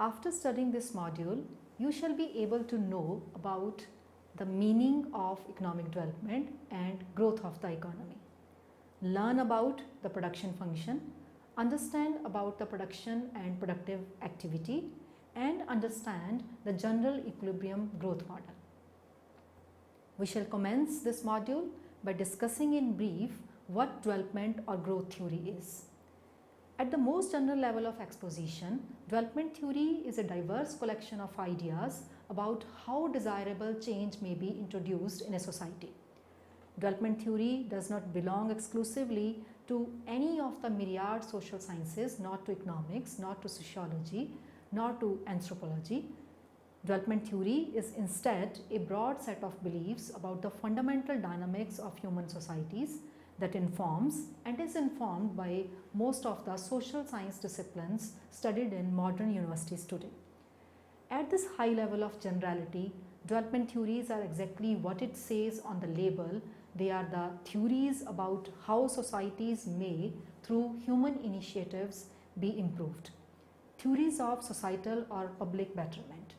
After studying this module, you shall be able to know about the meaning of economic development and growth of the economy. Learn about the production function, understand about the production and productive activity, and understand the general equilibrium growth model. We shall commence this module by discussing in brief what development or growth theory is. At the most general level of exposition, development theory is a diverse collection of ideas about how desirable change may be introduced in a society. Development theory does not belong exclusively to any of the myriad social sciences, not to economics, not to sociology, nor to anthropology. Development theory is instead a broad set of beliefs about the fundamental dynamics of human societies that informs and is informed by most of the social science disciplines studied in modern universities today. At this high level of generality, development theories are exactly what it says on the label. They are the theories about how societies may, through human initiatives, be improved. Theories of societal or public betterment.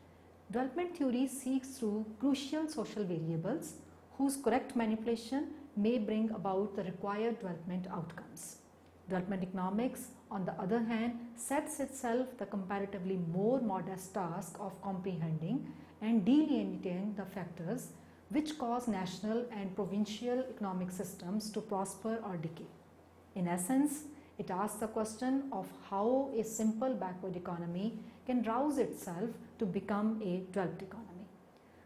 Development theory seeks through crucial social variables whose correct manipulation may bring about the required development outcomes. Development economics, on the other hand, sets itself the comparatively more modest task of comprehending and delineating the factors which cause national and provincial economic systems to prosper or decay. In essence, it asks the question of how a simple backward economy can rouse itself to become a developed economy.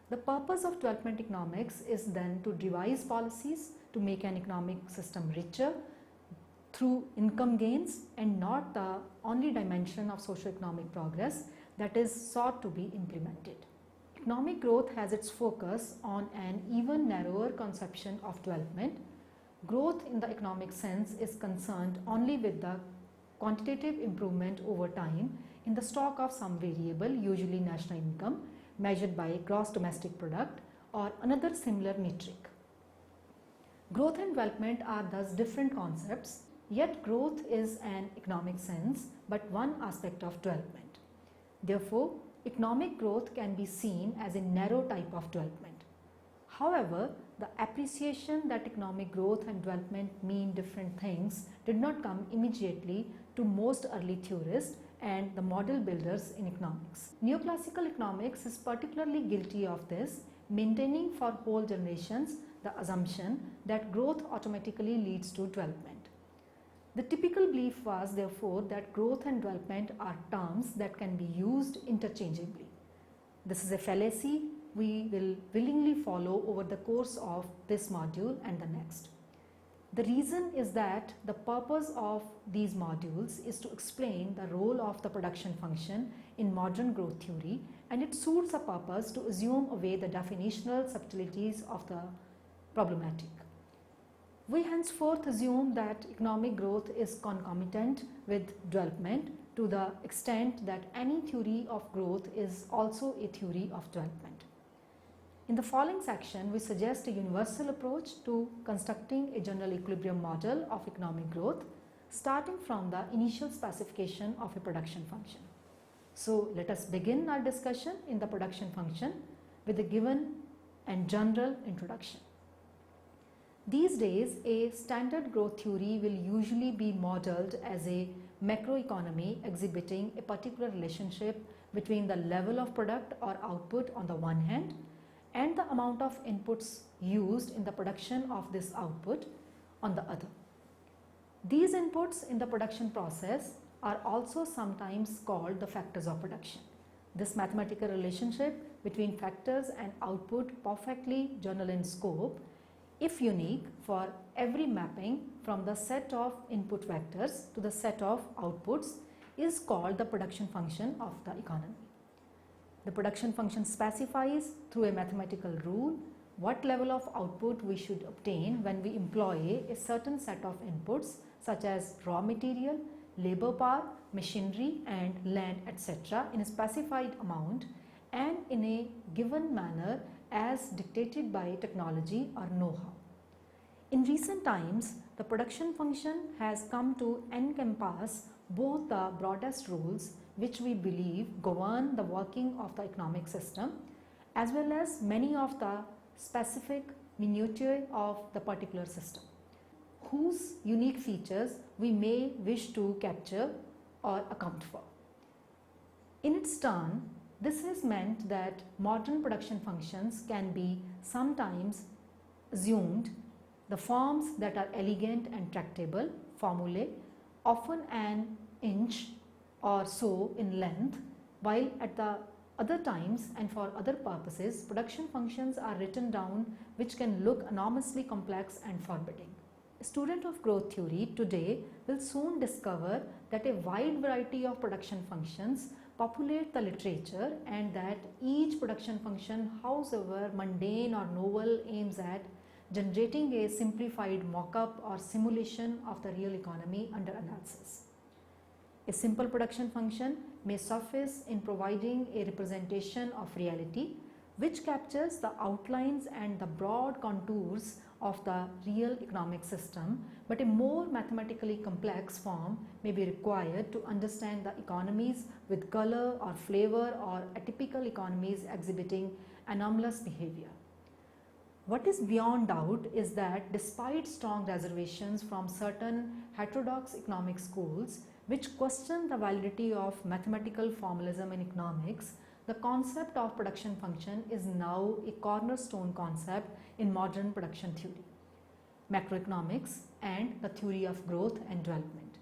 The purpose of development economics is then to devise policies to make an economic system richer through income gains and not the only dimension of socio-economic progress that is sought to be implemented. Economic growth has its focus on an even narrower conception of development. Growth in the economic sense is concerned only with the quantitative improvement over time in the stock of some variable, usually national income, measured by gross domestic product or another similar metric. Growth and development are thus different concepts, yet growth is an economic sense but one aspect of development. Therefore, economic growth can be seen as a narrow type of development. However, the appreciation that economic growth and development mean different things did not come immediately to most early theorists and the model builders in economics. Neoclassical economics is particularly guilty of this, maintaining for whole generations the assumption that growth automatically leads to development. The typical belief was therefore that growth and development are terms that can be used interchangeably. This is a fallacy we will willingly follow over the course of this module and the next. The reason is that the purpose of these modules is to explain the role of the production function in modern growth theory, and it suits a purpose to assume away the definitional subtleties of the problematic. We henceforth assume that economic growth is concomitant with development to the extent that any theory of growth is also a theory of development. In the following section, we suggest a universal approach to constructing a general equilibrium model of economic growth, starting from the initial specification of a production function. So let us begin our discussion in the production function with a given and general introduction. These days, a standard growth theory will usually be modeled as a macroeconomy exhibiting a particular relationship between the level of product or output on the one hand and the amount of inputs used in the production of this output on the other. These inputs in the production process are also sometimes called the factors of production. This mathematical relationship between factors and output perfectly general in scope, if unique for every mapping from the set of input vectors to the set of outputs, is called the production function of the economy. The production function specifies through a mathematical rule what level of output we should obtain when we employ a certain set of inputs such as raw material, labor power, machinery and land, etc. in a specified amount and in a given manner as dictated by technology or know-how. In recent times, the production function has come to encompass both the broadest rules which we believe govern the working of the economic system, as well as many of the specific minutiae of the particular system, whose unique features we may wish to capture or account for. In its turn, this has meant that modern production functions can be sometimes assumed the forms that are elegant and tractable formulae, often an inch or so in length, while at the other times and for other purposes, production functions are written down which can look enormously complex and forbidding. A student of growth theory today will soon discover that a wide variety of production functions populate the literature, and that each production function, however mundane or novel, aims at generating a simplified mock-up or simulation of the real economy under analysis. A simple production function may suffice in providing a representation of reality which captures the outlines and the broad contours of the real economic system, but a more mathematically complex form may be required to understand the economies with color or flavor, or atypical economies exhibiting anomalous behavior. What is beyond doubt is that despite strong reservations from certain heterodox economic schools which question the validity of mathematical formalism in economics, the concept of production function is now a cornerstone concept in modern production theory, macroeconomics, and the theory of growth and development.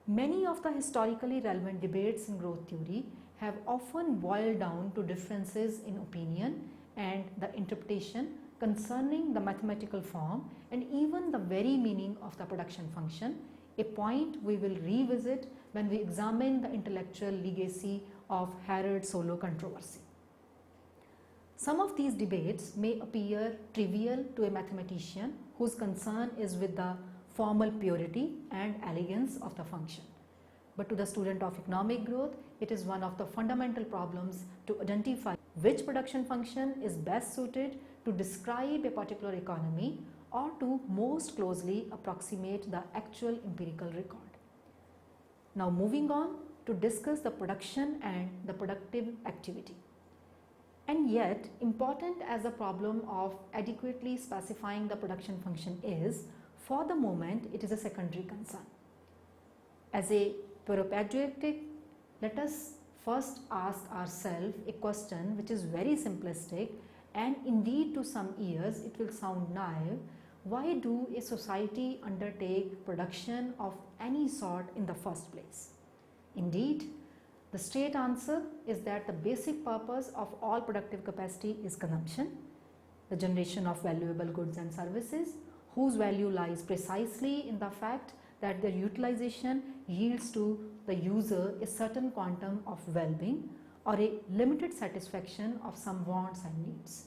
Many of the historically relevant debates in growth theory have often boiled down to differences in opinion and the interpretation concerning the mathematical form and even the very meaning of the production function, a point we will revisit when we examine the intellectual legacy of Harrod-Solow controversy. Some of these debates may appear trivial to a mathematician whose concern is with the formal purity and elegance of the function. But to the student of economic growth, it is one of the fundamental problems to identify which production function is best suited to describe a particular economy or to most closely approximate the actual empirical record. Now moving on to discuss the production and the productive activity. And yet, important as the problem of adequately specifying the production function is, for the moment it is a secondary concern. As a peripatetic, let us first ask ourselves a question which is very simplistic, and indeed to some ears it will sound naive. Why do a society undertake production of any sort in the first place? Indeed, the straight answer is that the basic purpose of all productive capacity is consumption, the generation of valuable goods and services, whose value lies precisely in the fact that their utilization yields to the user a certain quantum of well-being or a limited satisfaction of some wants and needs.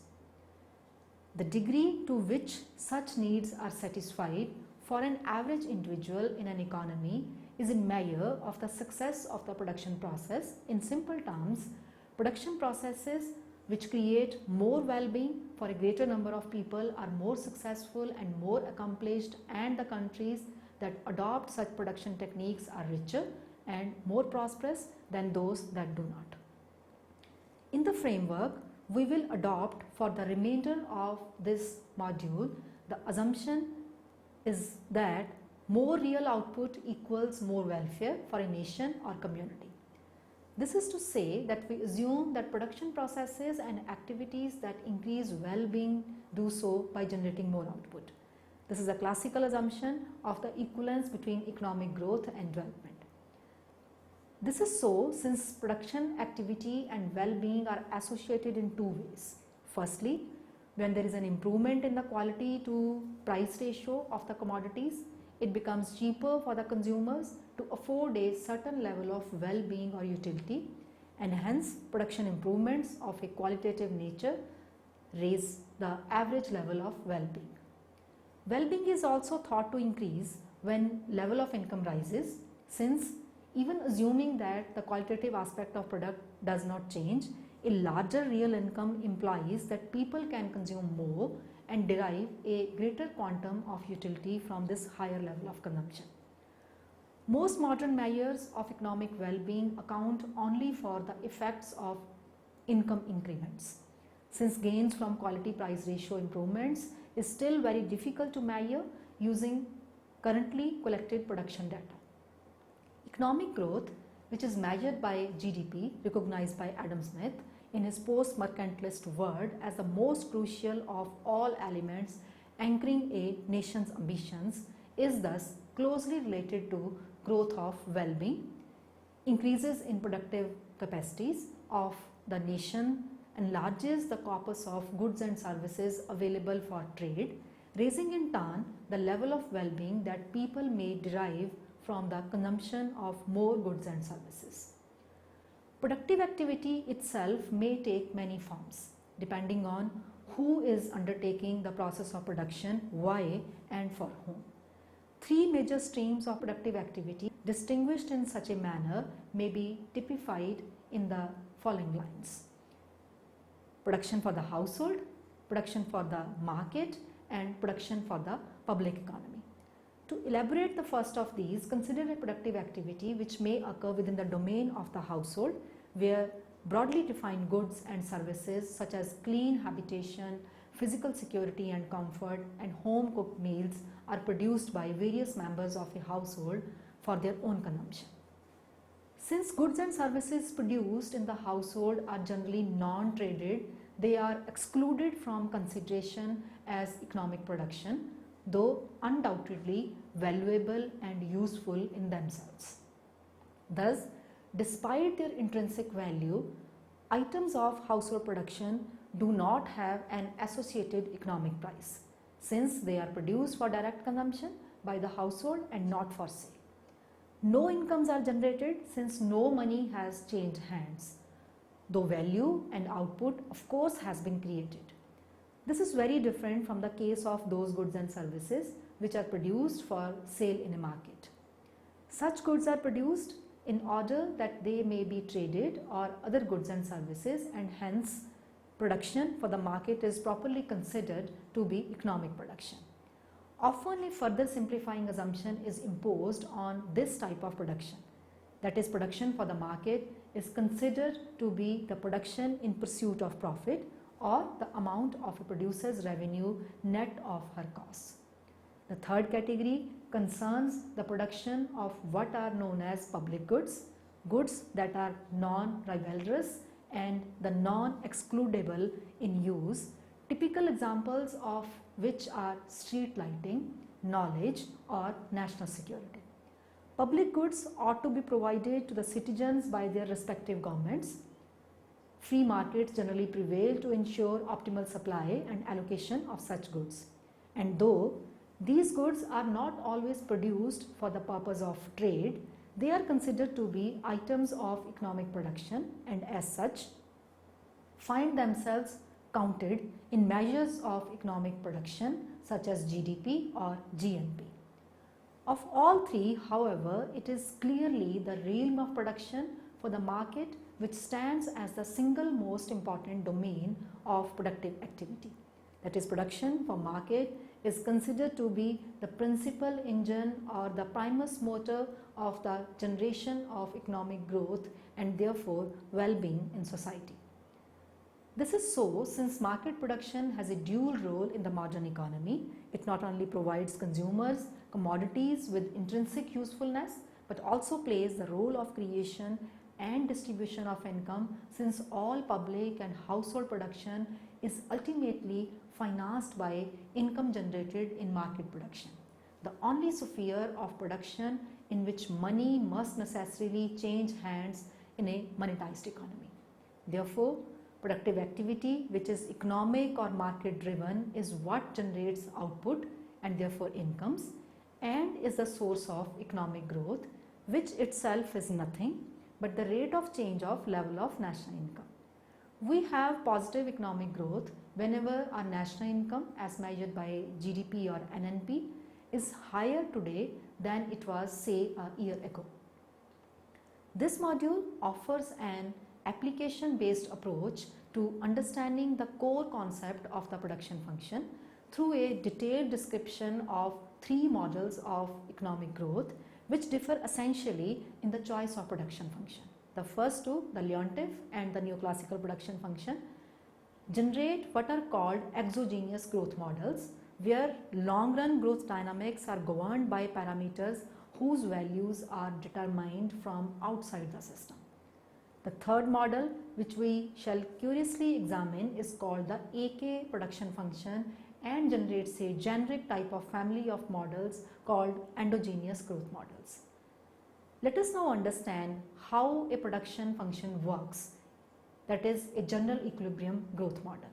The degree to which such needs are satisfied for an average individual in an economy is a measure of the success of the production process. In simple terms, production processes which create more well-being for a greater number of people are more successful and more accomplished, and the countries that adopt such production techniques are richer and more prosperous than those that do not. In the framework we will adopt for the remainder of this module, the assumption is that more real output equals more welfare for a nation or community. This is to say that we assume that production processes and activities that increase well-being do so by generating more output. This is a classical assumption of the equivalence between economic growth and development. This is so since production activity and well-being are associated in two ways. Firstly, when there is an improvement in the quality to price ratio of the commodities, it becomes cheaper for the consumers to afford a certain level of well-being or utility, and hence production improvements of a qualitative nature raise the average level of well-being. Well-being is also thought to increase when level of income rises, since even assuming that the qualitative aspect of product does not change, a larger real income implies that people can consume more and derive a greater quantum of utility from this higher level of consumption. Most modern measures of economic well-being account only for the effects of income increments. Since gains from quality price ratio improvements is still very difficult to measure using currently collected production data. Economic growth, which is measured by GDP, recognized by Adam Smith in his post-mercantilist world as the most crucial of all elements anchoring a nation's ambitions, is thus closely related to growth of well-being. Increases in productive capacities of the nation enlarges the corpus of goods and services available for trade, raising in turn the level of well-being that people may derive from the consumption of more goods and services. Productive activity itself may take many forms, depending on who is undertaking the process of production, why, and for whom. Three major streams of productive activity distinguished in such a manner may be typified in the following lines: production for the household, production for the market, and production for the public economy. To elaborate the first of these, consider a productive activity which may occur within the domain of the household, where broadly defined goods and services such as clean habitation, physical security and comfort, and home cooked meals are produced by various members of a household for their own consumption. Since goods and services produced in the household are generally non-traded, they are excluded from consideration as economic production, though undoubtedly valuable and useful in themselves. Thus, despite their intrinsic value, items of household production do not have an associated economic price, since they are produced for direct consumption by the household and not for sale. No incomes are generated since no money has changed hands, though value and output of course has been created. This is very different from the case of those goods and services which are produced for sale in a market. Such goods are produced in order that they may be traded or other goods and services, and hence production for the market is properly considered to be economic production. Often a further simplifying assumption is imposed on this type of production, that is, production for the market is considered to be the production in pursuit of profit, or the amount of a producer's revenue net of her costs. The third category concerns the production of what are known as public goods, goods that are non-rivalrous and the non-excludable in use, typical examples of which are street lighting, knowledge, or national security. Public goods ought to be provided to the citizens by their respective governments. Free markets generally prevail to ensure optimal supply and allocation of such goods. And though these goods are not always produced for the purpose of trade, they are considered to be items of economic production, and as such find themselves counted in measures of economic production such as GDP or GNP. Of all three, however, it is clearly the realm of production for the market which stands as the single most important domain of productive activity. That is, production for market is considered to be the principal engine or the primus motor of the generation of economic growth and therefore well-being in society. This is so since market production has a dual role in the modern economy. It not only provides consumers commodities with intrinsic usefulness, but also plays the role of creation and distribution of income, since all public and household production is ultimately financed by income generated in market production, the only sphere of production in which money must necessarily change hands in a monetized economy. Therefore, productive activity which is economic or market driven is what generates output and therefore incomes, and is the source of economic growth, which itself is nothing but the rate of change of level of national income. We have positive economic growth whenever our national income as measured by GDP or NNP is higher today than it was, say, a year ago. This module offers an application-based approach to understanding the core concept of the production function through a detailed description of three models of economic growth, which differ essentially in the choice of production function. The first two, the Leontief and the neoclassical production function, generate what are called exogenous growth models, where long-run growth dynamics are governed by parameters whose values are determined from outside the system. The third model, which we shall curiously examine, is called the AK production function and generates a generic type of family of models called endogenous growth models. Let us now understand how a production function works, that is a general equilibrium growth model.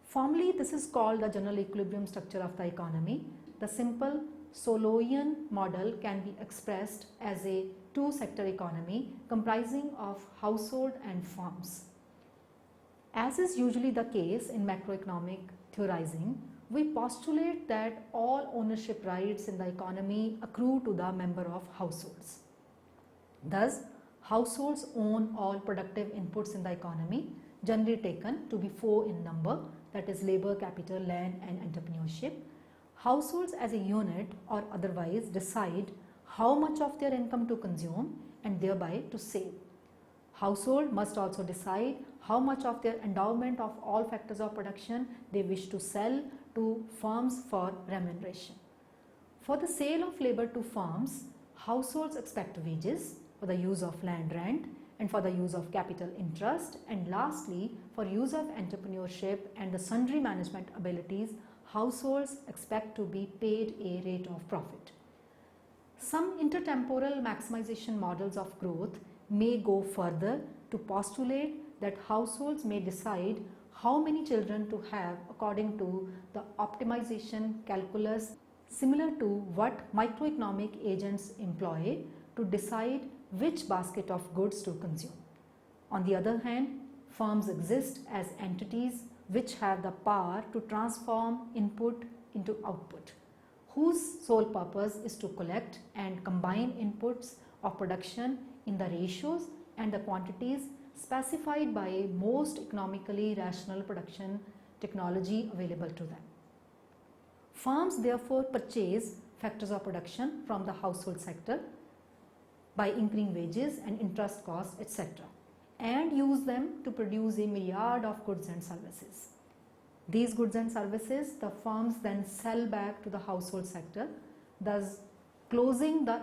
Formally, this is called the general equilibrium structure of the economy. The simple Solowian model can be expressed as a two-sector economy comprising of household and firms. As is usually the case in macroeconomic theorizing, we postulate that all ownership rights in the economy accrue to the member of households. Thus, households own all productive inputs in the economy, generally taken to be four in number, that is labor, capital, land and entrepreneurship. Households as a unit or otherwise decide how much of their income to consume and thereby to save. Household must also decide how much of their endowment of all factors of production they wish to sell to firms for remuneration. For the sale of labor to firms, households expect wages for the use of land rent and for the use of capital interest, and lastly for use of entrepreneurship and the sundry management abilities, households expect to be paid a rate of profit. Some intertemporal maximization models of growth may go further to postulate that households may decide how many children to have according to the optimization calculus similar to what microeconomic agents employ to decide which basket of goods to consume. On the other hand, firms exist as entities which have the power to transform input into output, whose sole purpose is to collect and combine inputs of production in the ratios and the quantities specified by most economically rational production technology available to them. Firms therefore purchase factors of production from the household sector by incurring wages and interest costs, etc., and use them to produce a myriad of goods and services. These goods and services the firms then sell back to the household sector, thus closing the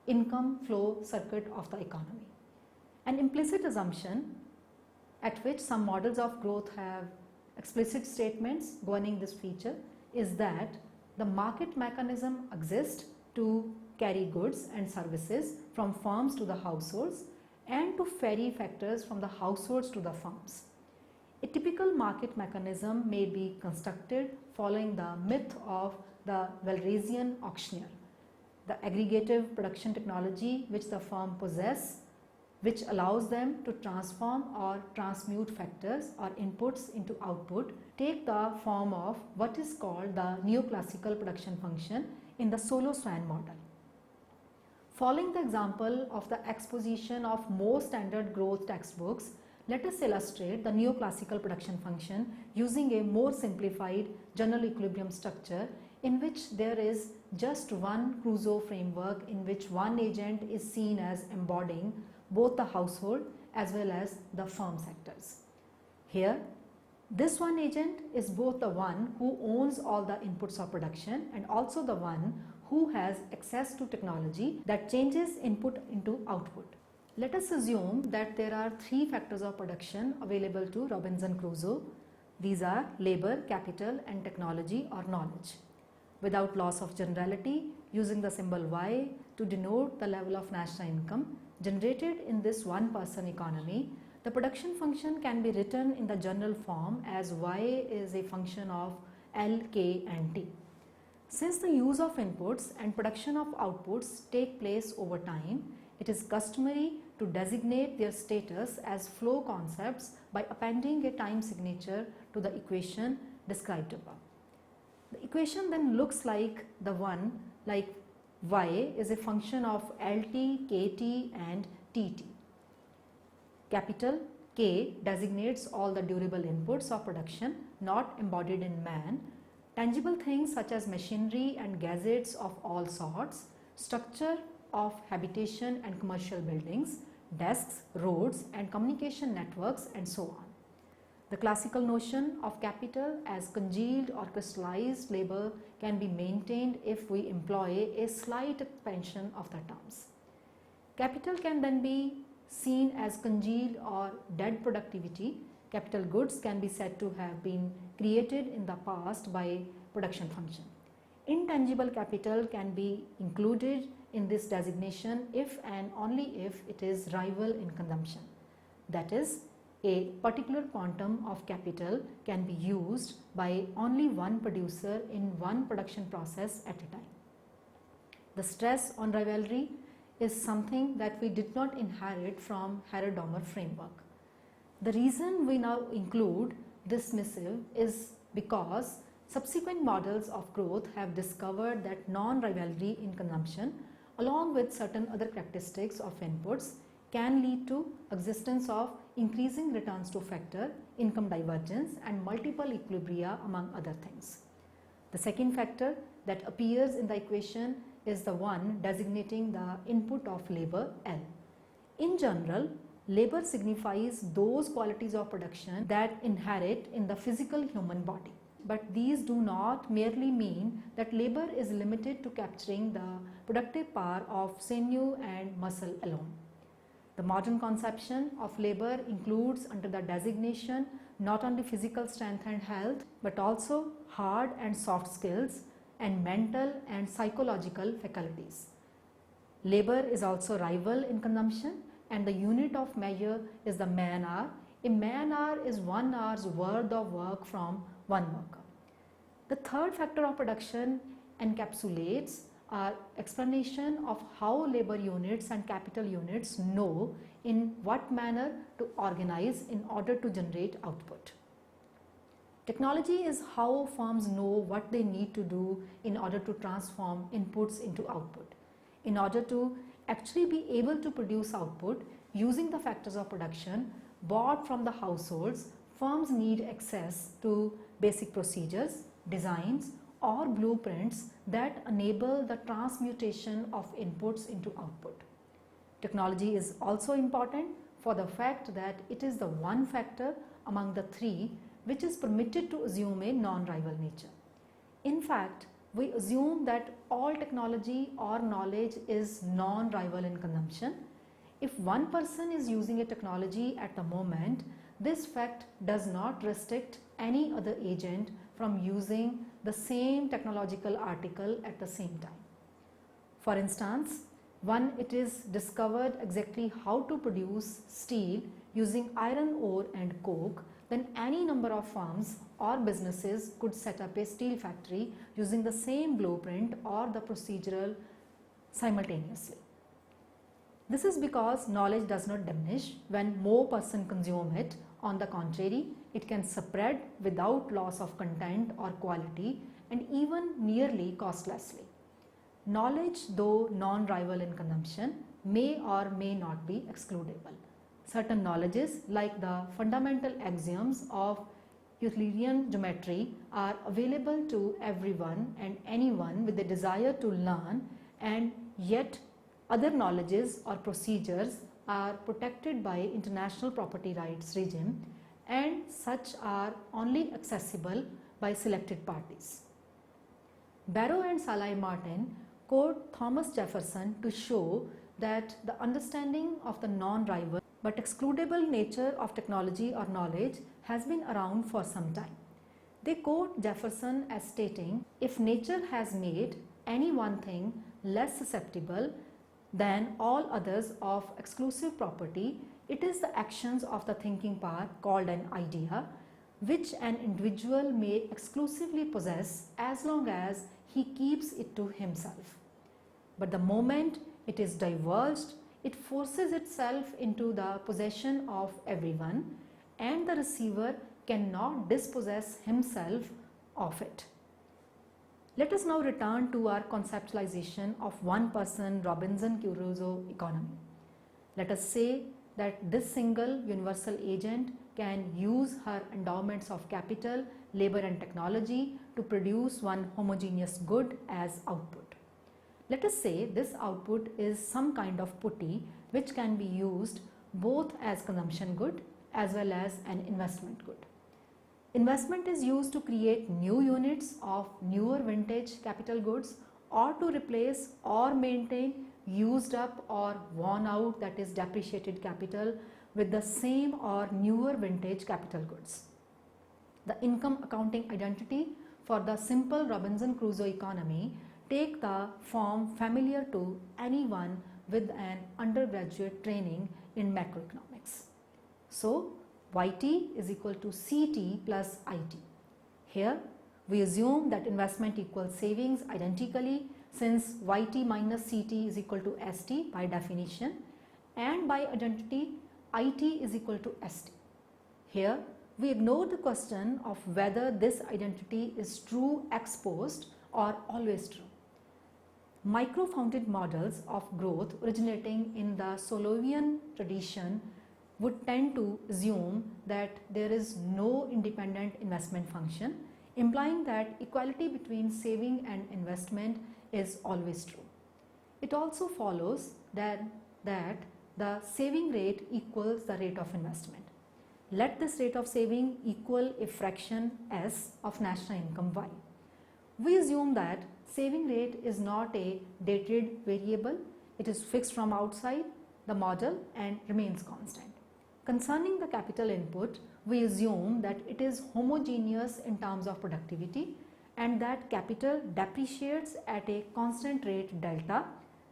income flow circuit of the economy. An implicit assumption at which some models of growth have explicit statements governing this feature is that the market mechanism exists to carry goods and services from firms to the households and to ferry factors from the households to the firms. A typical market mechanism may be constructed following the myth of the Walrasian auctioneer. The aggregative production technology which the firm possess, which allows them to transform or transmute factors or inputs into output, take the form of what is called the neoclassical production function in the Solo-Swan model. Following the example of the exposition of most standard growth textbooks, let us illustrate the neoclassical production function using a more simplified general equilibrium structure in which there is just one Crusoe framework in which one agent is seen as embodying both the household as well as the firm sectors. Here, this one agent is both the one who owns all the inputs of production and also the one who has access to technology that changes input into output. Let us assume that there are three factors of production available to Robinson Crusoe. These are labor, capital and technology or knowledge. Without loss of generality, using the symbol Y to denote the level of national income generated in this one-person economy, the production function can be written in the general form as Y is a function of L, K and T. Since the use of inputs and production of outputs take place over time, it is customary to designate their status as flow concepts by appending a time signature to the equation described above. The equation then looks like the one like Y is a function of LT, KT and TT. Capital K designates all the durable inputs of production not embodied in man, tangible things such as machinery and gadgets of all sorts, structure of habitation and commercial buildings, desks, roads and communication networks, and so on. The classical notion of capital as congealed or crystallized labor can be maintained if we employ a slight expansion of the terms. Capital can then be seen as congealed or dead productivity. Capital goods can be said to have been created in the past by production function. Intangible capital can be included in this designation if and only if it is rival in consumption. That is, a particular quantum of capital can be used by only one producer in one production process at a time. The stress on rivalry is something that we did not inherit from Harrod-Domar framework. The reason we now include this missive is because subsequent models of growth have discovered that non-rivalry in consumption, along with certain other characteristics of inputs, can lead to existence of increasing returns to factor, income divergence and multiple equilibria among other things. The second factor that appears in the equation is the one designating the input of labor, L. In general, labor signifies those qualities of production that inherit in the physical human body. But these do not merely mean that labor is limited to capturing the productive power of sinew and muscle alone. The modern conception of labor includes under the designation not only physical strength and health, but also hard and soft skills and mental and psychological faculties. Labor is also rival in consumption, and the unit of measure is the man hour. A man hour is 1 hour's worth of work from one worker. The third factor of production encapsulates our explanation of how labor units and capital units know in what manner to organize in order to generate output. Technology is how firms know what they need to do in order to transform inputs into output. In order to actually be able to produce output using the factors of production bought from the households, firms need access to basic procedures, designs, or blueprints that enable the transmutation of inputs into output. Technology is also important for the fact that it is the one factor among the three which is permitted to assume a non-rival nature. In fact, we assume that all technology or knowledge is non-rival in consumption. If one person is using a technology at the moment, this fact does not restrict any other agent from using the same technological article at the same time. For instance, when it is discovered exactly how to produce steel using iron ore and coke, then any number of firms or businesses could set up a steel factory using the same blueprint or the procedural simultaneously. This is because knowledge does not diminish when more persons consume it. On the contrary, it can spread without loss of content or quality and even nearly costlessly. Knowledge, though non-rival in consumption, may or may not be excludable. Certain knowledges like the fundamental axioms of Euclidean geometry are available to everyone and anyone with a desire to learn, and yet other knowledges or procedures are protected by international property rights regime, and such are only accessible by selected parties. Barrow and Salai Martin quote Thomas Jefferson to show that the understanding of the non-rival but excludable nature of technology or knowledge has been around for some time. They quote Jefferson as stating, if nature has made any one thing less susceptible than all others of exclusive property, it is the actions of the thinking power called an idea, which an individual may exclusively possess as long as he keeps it to himself. But the moment it is divulged, it forces itself into the possession of everyone, and the receiver cannot dispossess himself of it. Let us now return to our conceptualization of one-person Robinson Crusoe economy. Let us say that this single universal agent can use her endowments of capital, labor and technology to produce one homogeneous good as output. Let us say this output is some kind of putty which can be used both as consumption good as well as an investment good. Investment is used to create new units of newer vintage capital goods or to replace or maintain used up or worn out, that is depreciated capital, with the same or newer vintage capital goods. The income accounting identity for the simple Robinson Crusoe economy take the form familiar to anyone with an undergraduate training in macroeconomics. So, YT is equal to CT plus IT. Here, we assume that investment equals savings identically, since YT minus CT is equal to ST by definition, and by identity IT is equal to ST. Here, we ignore the question of whether this identity is true ex post or always true. Micro-founded models of growth originating in the Solovian tradition would tend to assume that there is no independent investment function, implying that equality between saving and investment is always true. It also follows that the saving rate equals the rate of investment. Let this rate of saving equal a fraction S of national income Y. We assume that saving rate is not a dated variable, it is fixed from outside the model and remains constant. Concerning the capital input, we assume that it is homogeneous in terms of productivity and that capital depreciates at a constant rate delta,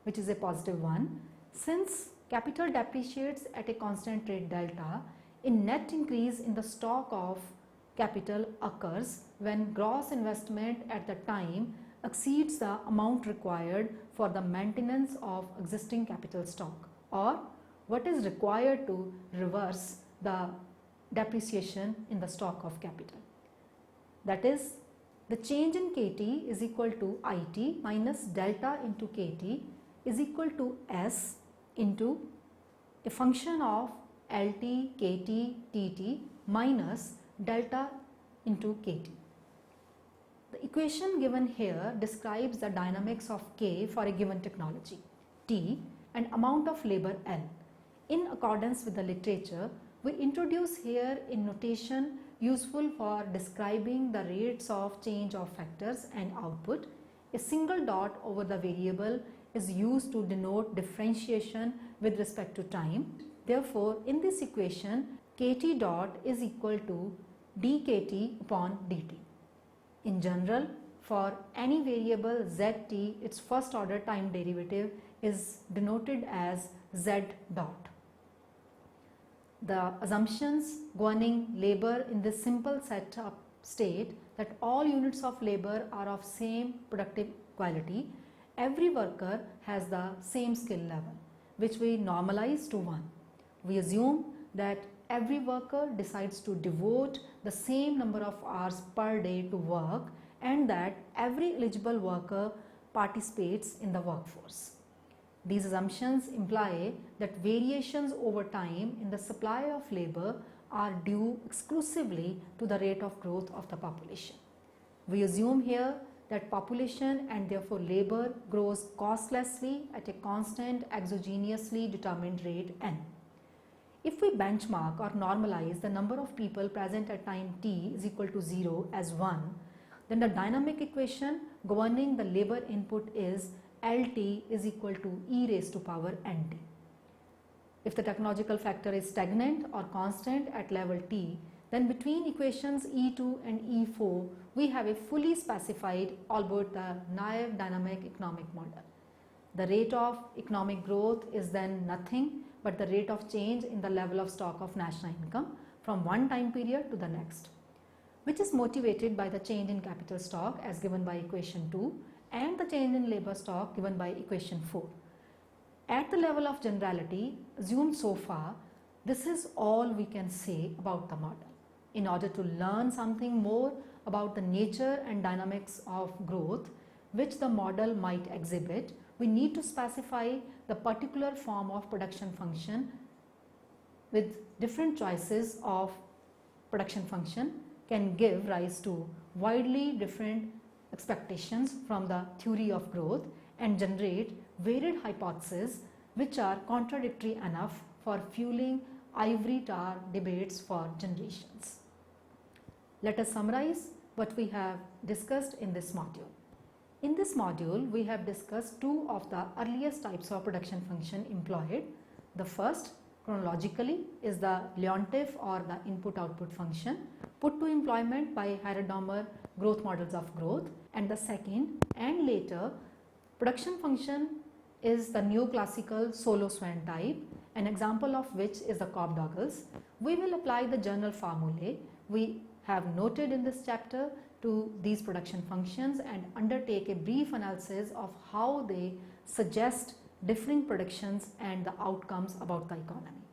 which is a positive one. Since capital depreciates at a constant rate delta, a net increase in the stock of capital occurs when gross investment at the time exceeds the amount required for the maintenance of existing capital stock, or what is required to reverse the depreciation in the stock of capital. That is, the change in KT is equal to IT minus delta into KT is equal to S into a function of LT, KT, TT minus delta into KT. The equation given here describes the dynamics of K for a given technology, T, and amount of labor L. In accordance with the literature, we introduce here a notation useful for describing the rates of change of factors and output. A single dot over the variable is used to denote differentiation with respect to time. Therefore, in this equation, KT dot is equal to dKT upon dt. In general, for any variable zt, its first order time derivative is denoted as z dot. The assumptions governing labor in this simple setup state that all units of labor are of same productive quality. Every worker has the same skill level, which we normalize to 1. We assume that every worker decides to devote the same number of hours per day to work and that every eligible worker participates in the workforce. These assumptions imply that variations over time in the supply of labor are due exclusively to the rate of growth of the population. We assume here that population and therefore labor grows costlessly at a constant exogenously determined rate n. If we benchmark or normalize the number of people present at time t is equal to 0 as 1, then the dynamic equation governing the labor input is LT is equal to e raised to power nt. If the technological factor is stagnant or constant at level t, then between equations E2 and E4, we have a fully specified, albeit the naive dynamic economic model. The rate of economic growth is then nothing but the rate of change in the level of stock of national income from one time period to the next, which is motivated by the change in capital stock as given by equation 2 and the change in labor stock given by equation 4. At the level of generality assumed so far, this is all we can say about the model. In order to learn something more about the nature and dynamics of growth which the model might exhibit, we need to specify the particular form of production function with different choices of production function can give rise to widely different expectations from the theory of growth, and generate varied hypotheses which are contradictory enough for fueling ivory tower debates for generations. Let us summarize what we have discussed in this module. In this module, we have discussed two of the earliest types of production function employed. The first, chronologically, is the Leontief or the input-output function put to employment by Hairedormer growth models of growth, and the second and later production function is the neoclassical Solo-Swan type, an example of which is the Cobb-Douglas. We will apply the general formulae we have noted in this chapter to these production functions and undertake a brief analysis of how they suggest differing predictions and the outcomes about the economy.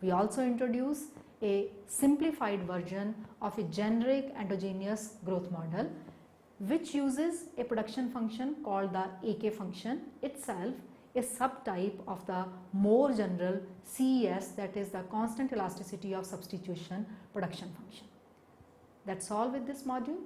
We also introduce a simplified version of a generic endogenous growth model which uses a production function called the AK function, itself a subtype of the more general CES, that is the constant elasticity of substitution production function. That's all with this module.